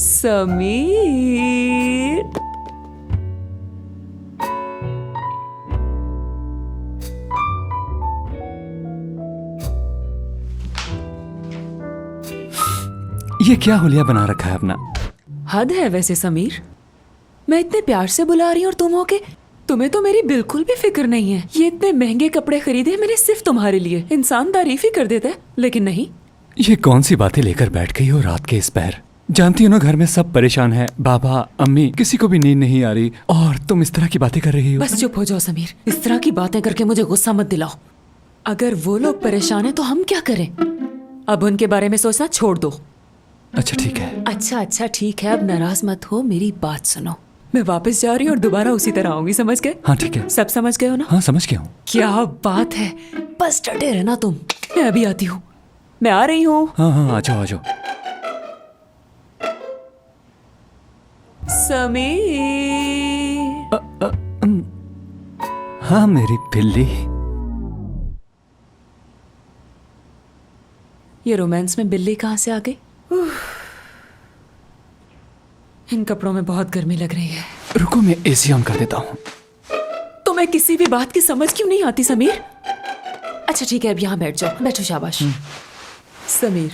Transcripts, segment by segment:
समीर, ये क्या हुलिया बना रखा है अपना? हद है वैसे समीर, मैं इतने प्यार से बुला रही हूँ और तुम हो के तुम्हें तो मेरी बिल्कुल भी फिक्र नहीं है। ये इतने महंगे कपड़े खरीदे मैंने सिर्फ तुम्हारे लिए। इंसान तारीफ ही कर देता है, लेकिन नहीं। ये कौन सी बातें लेकर बैठ गई हो रात के इस पहर? जानती हो ना घर में सब परेशान है, बाबा अम्मी, किसी को भी नींद नहीं आ रही और तुम इस तरह की बातें कर रही हो। बस चुप हो जाओ समीर, इस तरह की बातें करके मुझे गुस्सा मत दिलाओ। अगर वो लोग परेशान है तो हम क्या करें? अब उनके बारे में सोचना छोड़ दो। अच्छा ठीक है। अच्छा ठीक है, अब नाराज मत हो, मेरी बात सुनो। मैं वापस जा रही हूँ और दोबारा उसी तरह आऊंगी, समझ गए? हाँ ठीक है। सब समझ गए हो ना? हाँ समझ गया हूँ। क्या बात है, बस डटे रहना तुम। मैं अभी आती हूँ, मैं आ रही हूँ। हाँ आ जाओ आ जाओ। समीर। हाँ मेरी बिल्ली। ये रोमांस में बिल्ली कहाँ से आ गई? इन कपड़ों में बहुत गर्मी लग रही है। रुको मैं एसी ऑन कर देता हूँ। तुम्हें किसी भी बात की समझ क्यों नहीं आती समीर? अच्छा ठीक है, अब यहाँ बैठ जाओ। बैठो, शाबाश। समीर,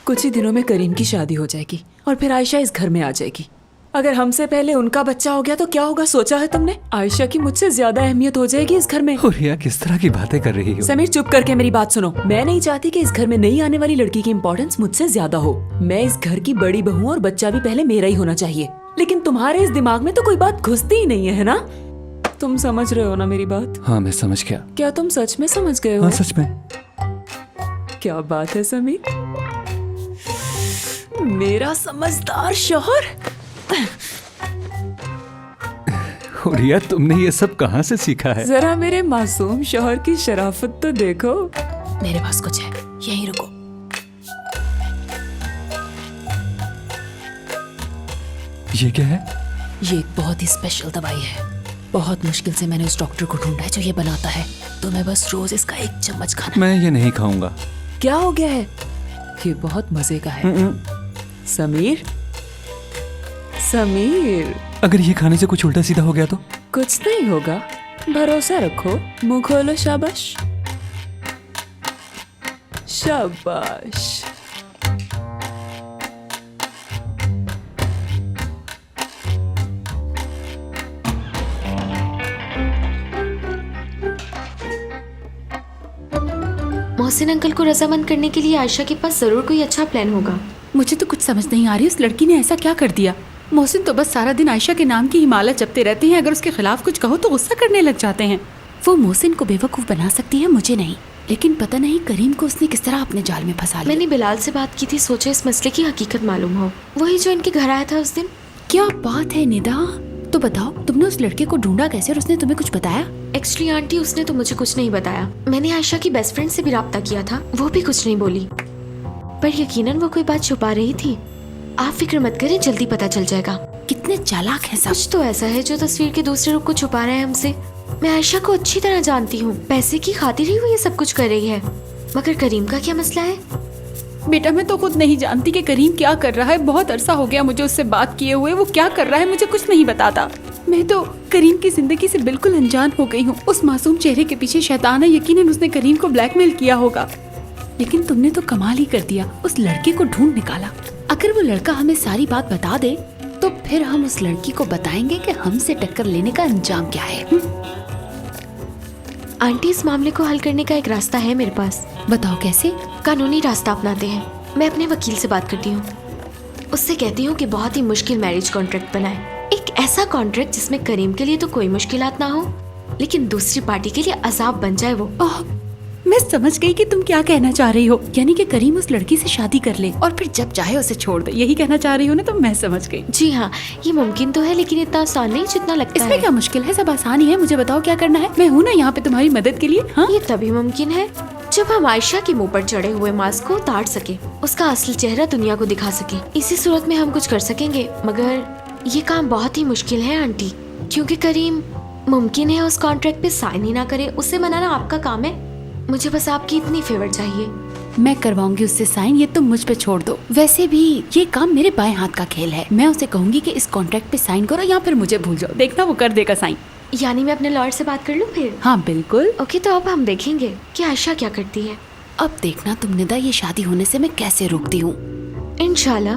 कुछ ही दिनों में करीम की शादी हो जाएगी और फिर आयशा इस घर में आ जाएगी। अगर हमसे पहले उनका बच्चा हो गया तो क्या होगा, सोचा है तुमने? आयशा की मुझसे ज्यादा अहमियत हो जाएगी इस घर में। हुलिया किस तरह की बातें कर रही हो? समीर चुप करके मेरी बात सुनो। मैं नहीं चाहती कि इस घर में नई आने वाली लड़की की इम्पोर्टेंस मुझसे ज्यादा हो। मैं इस घर की बड़ी बहू और बच्चा भी पहले मेरा ही होना चाहिए। लेकिन तुम्हारे इस दिमाग में तो कोई बात घुसती ही नहीं है ना? तुम समझ रहे हो ना मेरी बात? हाँ मैं समझ गया। क्या तुम सच में समझ गए हो? हाँ सच में। क्या बात है समीर, मेरा समझदार शौहर। हुलिया तुमने ये सब कहाँ से सीखा है? जरा मेरे मासूम शौहर की शराफत तो देखो। मेरे पास कुछ है, यहीं रुको। ये क्या है? ये एक बहुत ही स्पेशल दवाई है। बहुत मुश्किल से मैंने उस डॉक्टर को ढूंढा है जो ये बनाता है। तुम्हें बस रोज इसका 1 चम्मच खाना। मैं ये नहीं खाऊंगा। क्या हो गया है? ये बहुत मजे का है। समीर, समीर, अगर ये खाने से कुछ उल्टा सीधा हो गया तो? कुछ नहीं होगा, भरोसा रखो। मुंह खोलो, शाबाश शाबाश। मोहसिन अंकल को रजामंद करने के लिए आयशा के पास जरूर कोई अच्छा प्लान होगा। मुझे तो कुछ समझ नहीं आ रही उस लड़की ने ऐसा क्या कर दिया। मोहसिन तो बस सारा दिन आयशा के नाम की हिमालत जपते रहते हैं। अगर उसके खिलाफ कुछ कहो तो गुस्सा करने लग जाते हैं। वो मोहसिन को बेवकूफ बना सकती है, मुझे नहीं। लेकिन पता नहीं करीम को उसने किस तरह अपने जाल में फंसा लिया। मैंने बिलाल से बात की थी, सोचा इस मसले की हकीकत मालूम हो। वही जो इनके घर आया था उस दिन। क्या बात है निदा, तो बताओ तुमने उस लड़के को ढूंढा कैसे और उसने तुम्हें कुछ बताया? एक्चुअली आंटी उसने तो मुझे कुछ नहीं बताया। मैंने आयशा की बेस्ट फ्रेंड से भी राब्ता किया था, वो भी कुछ नहीं बोली। पर यकीनन वो कोई बात छुपा रही थी। आप फिक्र मत करें, जल्दी पता चल जाएगा। कितने चालाक है सब। कुछ तो ऐसा है जो तस्वीर के दूसरे रूप को छुपा रहे हैं हमसे। मैं आयशा को अच्छी तरह जानती हूँ, पैसे की खातिर ही वो ये सब कुछ कर रही है। मगर करीम का क्या मसला है? बेटा मैं तो खुद नहीं जानती कि करीम क्या कर रहा है। बहुत अरसा हो गया मुझे उससे बात किए हुए। वो क्या कर रहा है मुझे कुछ नहीं बताता। मैं तो करीम की जिंदगी से बिल्कुल अनजान हो गई हूँ। उस मासूम चेहरे के पीछे शैतान है। यकीनन उसने करीम को ब्लैकमेल किया होगा। लेकिन तुमने तो कमाल ही कर दिया, उस लड़के को ढूंढ निकाला। अगर वो लड़का हमें सारी बात बता दे तो फिर हम उस लड़की को बताएंगे कि हमसे टक्कर लेने का अंजाम क्या है। आंटी इस मामले को हल करने का एक रास्ता है मेरे पास। बताओ कैसे? कानूनी रास्ता अपनाते हैं। मैं अपने वकील से बात करती हूँ, उससे कहती हूँ कि बहुत ही मुश्किल मैरिज कॉन्ट्रैक्ट बनाए। एक ऐसा कॉन्ट्रैक्ट जिसमें करीम के लिए तो कोई मुश्किलात ना हो, लेकिन दूसरी पार्टी के लिए अजाब बन जाए वो। मैं समझ गई कि तुम क्या कहना चाह रही हो। यानी कि करीम उस लड़की से शादी कर ले और फिर जब चाहे उसे छोड़ दे, यही कहना चाह रही हो ना? तो मैं समझ गई। जी हाँ, ये मुमकिन तो है लेकिन इतना आसान नहीं जितना लगता है। इसमें क्या मुश्किल है? सब आसान ही है। मुझे बताओ क्या करना है, मैं हूँ ना यहाँ पे तुम्हारी मदद के लिए। हाँ, ये तभी मुमकिन है जब हम आयशा के मुंह पर चढ़े हुए मास्क को उतार सके, उसका असली चेहरा दुनिया को दिखा सके। इसी सूरत में हम कुछ कर सकेंगे, मगर ये काम बहुत ही मुश्किल है आंटी, क्योंकि करीम मुमकिन है उस कॉन्ट्रैक्ट पे साइन ही ना करे। उसे मनाना आपका काम है। मुझे बस आपकी इतनी फेवर चाहिए। मैं करवाऊंगी उससे साइन, ये तुम मुझ पे छोड़ दो। वैसे भी ये काम मेरे बाएं हाथ का खेल है। मैं उसे कहूंगी कि इस कॉन्ट्रैक्ट पे साइन करो या फिर मुझे भूल जाओ। देखना वो कर देगा साइन। यानी मैं अपने लॉयर से बात कर लूँ फिर? हाँ बिल्कुल। ओके, तो अब हम देखेंगे कि आयशा क्या करती है। अब देखना तुम निदा, ये शादी होने से मैं कैसे रोकती हूँ। इंशाल्लाह।